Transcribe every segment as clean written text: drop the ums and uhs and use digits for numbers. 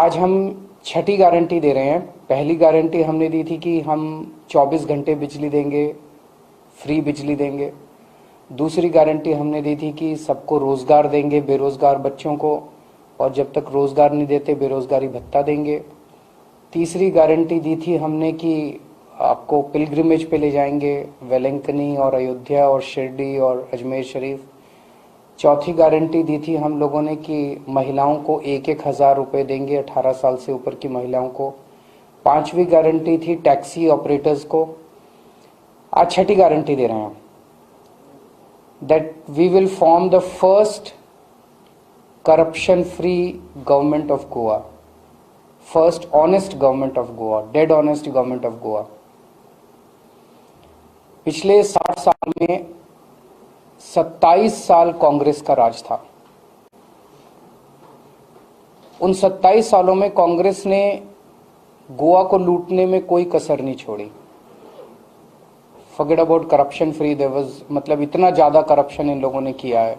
आज हम छठी गारंटी दे रहे हैं। पहली गारंटी हमने दी थी कि हम 24 घंटे बिजली देंगे, फ्री बिजली देंगे। दूसरी गारंटी हमने दी थी कि सबको रोजगार देंगे, बेरोजगार बच्चों को, और जब तक रोजगार नहीं देते बेरोजगारी भत्ता देंगे। तीसरी गारंटी दी थी हमने कि आपको पिलग्रिमेज पे ले जाएंगे, वेलंकनी और अयोध्या और शिरडी और अजमेर शरीफ। चौथी गारंटी दी थी हम लोगों ने कि महिलाओं को 1,000 रुपए देंगे 18 साल से ऊपर की महिलाओं को। पांचवी गारंटी थी टैक्सी ऑपरेटर्स को। आज छठी गारंटी दे रहे हैं that we will form the first corruption free government of Goa, first honest government of Goa, dead honest government of Goa. पिछले 60 साल में 27 साल कांग्रेस का राज था। उन 27 सालों में कांग्रेस ने गोवा को लूटने में कोई कसर नहीं छोड़ी। Forget about corruption free, there was, मतलब इतना ज्यादा करप्शन इन लोगों ने किया है।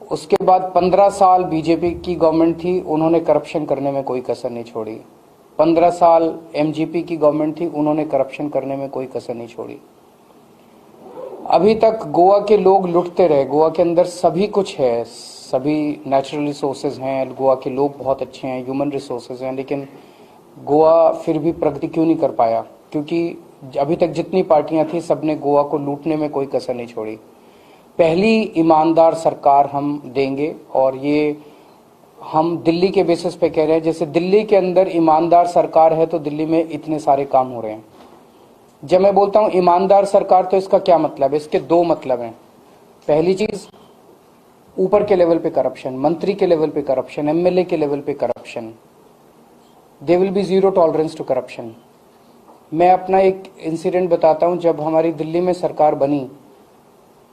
उसके बाद 15 साल बीजेपी की गवर्नमेंट थी, उन्होंने करप्शन करने में कोई कसर नहीं छोड़ी। 15 साल एमजीपी की गवर्नमेंट थी, उन्होंने करप्शन करने में कोई कसर नहीं छोड़ी। अभी तक गोवा के लोग लुटते रहे। गोवा के अंदर सभी कुछ है, सभी नेचुरल रिसोर्सेज हैं, गोवा के लोग बहुत अच्छे हैं, ह्यूमन रिसोर्सेज हैं, लेकिन गोवा फिर भी प्रगति क्यों नहीं कर पाया? क्योंकि अभी तक जितनी पार्टियां थी सबने गोवा को लूटने में कोई कसर नहीं छोड़ी। पहली ईमानदार सरकार हम देंगे, और ये हम दिल्ली के बेसिस पे कह रहे हैं। जैसे दिल्ली के अंदर ईमानदार सरकार है तो दिल्ली में इतने सारे काम हो रहे हैं। जब मैं बोलता हूं ईमानदार सरकार तो इसका क्या मतलब है? इसके दो मतलब हैं। पहली चीज, ऊपर के लेवल पे करप्शन, मंत्री के लेवल पे करप्शन, एमएलए के लेवल पे corruption, they will be zero tolerance to corruption. मैं अपना एक इंसिडेंट बताता हूं। जब हमारी दिल्ली में सरकार बनी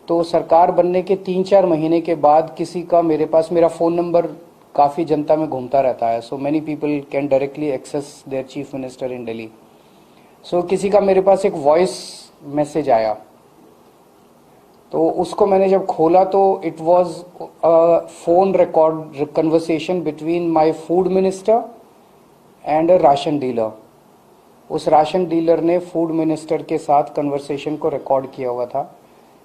तो सरकार बनने के 3-4 महीने के बाद किसी का मेरे पास, मेरा फोन नंबर काफी जनता में घूमता रहता है, so many people can directly access their chief minister in Delhi. So किसी का मेरे पास एक वॉइस मैसेज आया, तो उसको मैंने जब खोला तो it was a phone record conversation between my food minister and a ration dealer. उस राशन डीलर ने फूड मिनिस्टर के साथ कन्वर्सेशन को रिकॉर्ड किया हुआ था,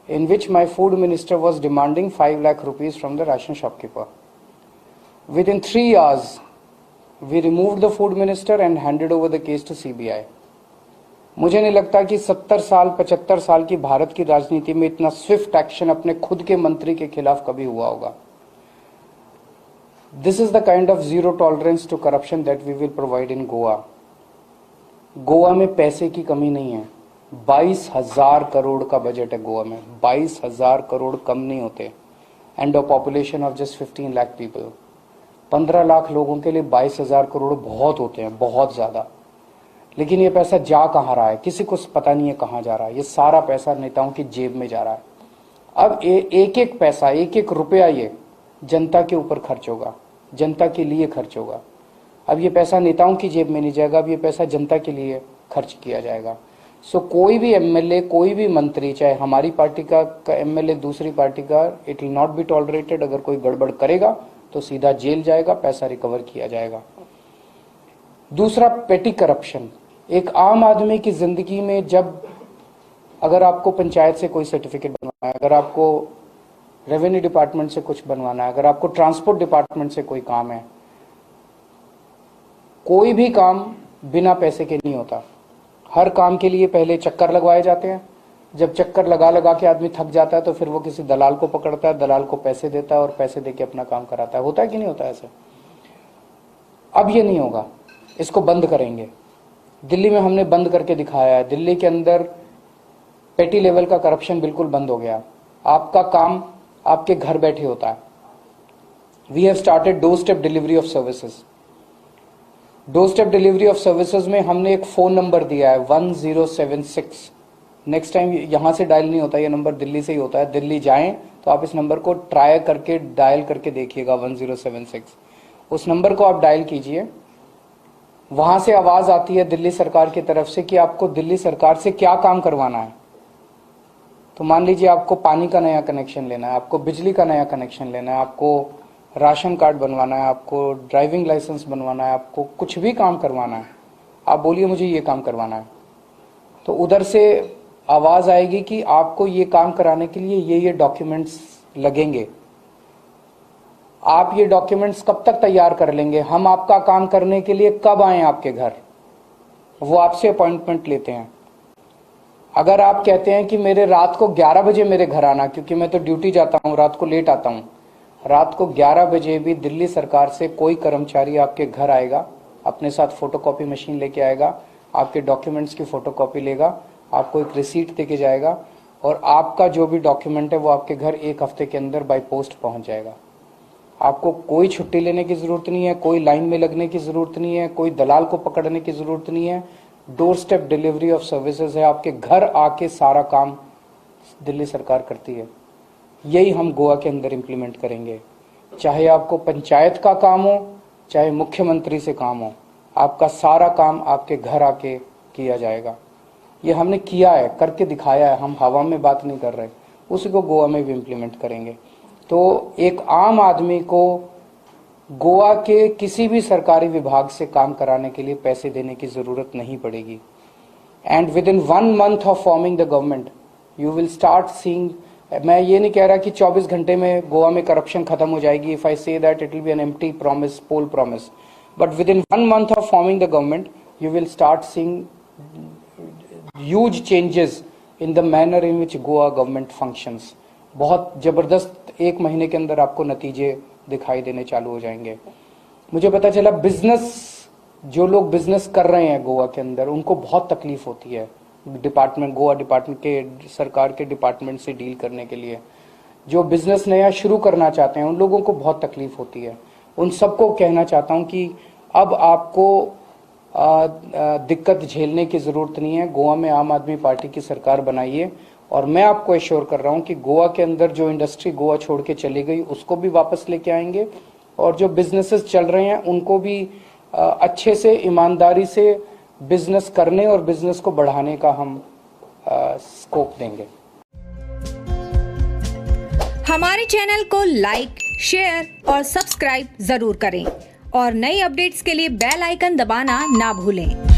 in which my food minister was demanding 5 lakh rupees from the ration shopkeeper. Within 3 hours, we removed the food minister and handed over the case to CBI. मुझे नहीं लगता कि 70 साल 75 साल की भारत की राजनीति में इतना स्विफ्ट एक्शन अपने खुद के मंत्री के खिलाफ कभी हुआ होगा। This is the kind of zero tolerance to corruption that we will provide in Goa. Goa में पैसे की कमी नहीं है। 22,000 करोड़ का बजट है गोवा में। 22,000 करोड़ कम नहीं होते, and a population of just 15 lakh people. 15 lakh लोगों के लिए 22,000 करोड़ बहुत होते हैं, बहुत ज्यादा। लेकिन ये पैसा जा कहाँ रहा है? किसी को पता नहीं है कहाँ जा रहा है। ये सारा पैसा नेताओं की जेब में जा रहा है। अब एक एक पैसा, एक एक रुपया ये जनता के ऊपर खर्च होगा, जनता के लिए खर्च होगा। अब ये पैसा नेताओं की जेब में नहीं जाएगा, अब ये पैसा जनता के लिए खर्च किया जाएगा। सो कोई भी एमएलए, कोई भी मंत्री, चाहे हमारी पार्टी का एमएलए, दूसरी पार्टी का, it will not be tolerated. अगर कोई गड़बड़ करेगा तो सीधा जेल जाएगा, पैसा रिकवर किया जाएगा। दूसरा, पेटी करप्शन। एक आम आदमी की जिंदगी में जब, अगर आपको पंचायत से कोई सर्टिफिकेट बनवाना है, अगर आपको रेवेन्यू डिपार्टमेंट से कुछ बनवाना है, अगर आपको ट्रांसपोर्ट डिपार्टमेंट से कोई काम है, कोई भी काम बिना पैसे के नहीं होता। हर काम के लिए पहले चक्कर लगवाए जाते हैं। जब चक्कर लगा लगा के आदमी थक जाता है तो फिर वो किसी दलाल को पकड़ता है, दलाल को पैसे देता है और पैसे देके अपना काम कराता है। होता है कि नहीं होता ऐसे? अब ये नहीं होगा, इसको बंद करेंगे। दिल्ली में हमने बंद करके दिखाया है। दिल्ली के अंदर पेटी लेवल का करप्शन बिल्कुल बंद हो गया। आपका काम आपके घर बैठे होता है। We have started door step delivery of services. Door step delivery of services में हमने एक फोन नंबर दिया है 1076। नेक्स्ट टाइम यहां से डायल नहीं होता, ये नंबर दिल्ली से ही होता है। दिल्ली जाएं तो आप इस नंबर को ट्राई करके डायल करके देखिएगा, 1076। उस नंबर को आप डायल कीजिए, वहां से आवाज आती है दिल्ली सरकार की तरफ से कि आपको दिल्ली सरकार से क्या काम करवाना है। तो मान लीजिए आपको पानी का नया कनेक्शन लेना है, आपको बिजली का नया कनेक्शन लेना है, आपको राशन कार्ड बनवाना है आपको, ड्राइविंग लाइसेंस बनवाना है आपको, कुछ भी काम करवाना है, आप बोलिए मुझे ये काम करवाना है, तो उधर से आवाज आएगी कि आपको ये काम कराने के लिए ये डॉक्यूमेंट्स लगेंगे। आप ये डॉक्यूमेंट्स कब तक तैयार कर लेंगे, हम आपका काम करने के लिए कब आए आपके घर, वो आपसे अपॉइंटमेंट लेते हैं। अगर आप कहते हैं कि मेरे रात को 11 बजे मेरे घर आना, क्योंकि मैं तो ड्यूटी जाता हूं, रात को लेट आता हूं, रात को 11 बजे भी दिल्ली सरकार से कोई कर्मचारी आपके घर आएगा, अपने साथ फोटोकॉपी मशीन लेके आएगा, आपके डॉक्यूमेंट्स की फोटोकॉपी लेगा, आपको एक रिसीट देके जाएगा और आपका जो भी डॉक्यूमेंट है वो आपके घर 1 हफ्ते के अंदर बाय पोस्ट पहुंच जाएगा। आपको कोई छुट्टी लेने की जरूरत नहीं है, कोई लाइन में लगने की जरूरत नहीं है, कोई दलाल को पकड़ने की जरूरत नहीं है। Door step delivery of services है, आपके घर आके सारा काम दिल्ली सरकार करती है। यही हम गोवा के अंदर इंप्लीमेंट करेंगे। चाहे आपको पंचायत का काम हो, चाहे मुख्यमंत्री से काम हो, आपका सारा काम आपके घर आके किया जाएगा। ये हमने किया है, करके दिखाया है, हम हवा में बात नहीं कर रहे, उसी को गोवा में भी इंप्लीमेंट करेंगे। तो एक आम आदमी को गोवा के किसी भी सरकारी विभाग से काम कराने के लिए पैसे देने की जरूरत नहीं पड़ेगी। And with in 1 month of forming the government you will start seeing, मैं ये नहीं कह रहा कि 24 घंटे में गोवा में करप्शन खत्म हो जाएगी। If I say that it will be an empty promise, poll promise, but within 1 month of forming the government you will start seeing huge changes in the manner in which Goa government functions. बहुत जबरदस्त 1 महीने के अंदर आपको नतीजे दिखाई देने चालू हो जाएंगे। मुझे पता चला बिजनेस, जो लोग बिजनेस कर रहे हैं गोवा के अंदर, उनको बहुत तकलीफ होती है डिपार्टमेंट, गोवा डिपार्टमेंट के, सरकार के डिपार्टमेंट से डील करने के लिए। जो बिजनेस नया शुरू करना चाहते हैं उन लोगों को बहुत तकलीफ होती है। उन सबको कहना चाहता हूं कि अब आपको दिक्कत झेलने की जरूरत नहीं है। गोवा में आम आदमी पार्टी की सरकार बनाइए और मैं आपको एश्योर कर रहा हूं कि गोवा के अंदर जो इंडस्ट्री गोवा छोड़ के चली गई उसको भी वापस लेके आएंगे, और जो बिजनेसेस चल रहे हैं उनको भी अच्छे से, ईमानदारी से बिजनेस करने और बिजनेस को बढ़ाने का हम स्कोप देंगे। हमारे चैनल को लाइक, शेयर और सब्सक्राइब जरूर करें और नई अपडेट्स के लिए बेल आइकन दबाना ना भूलें।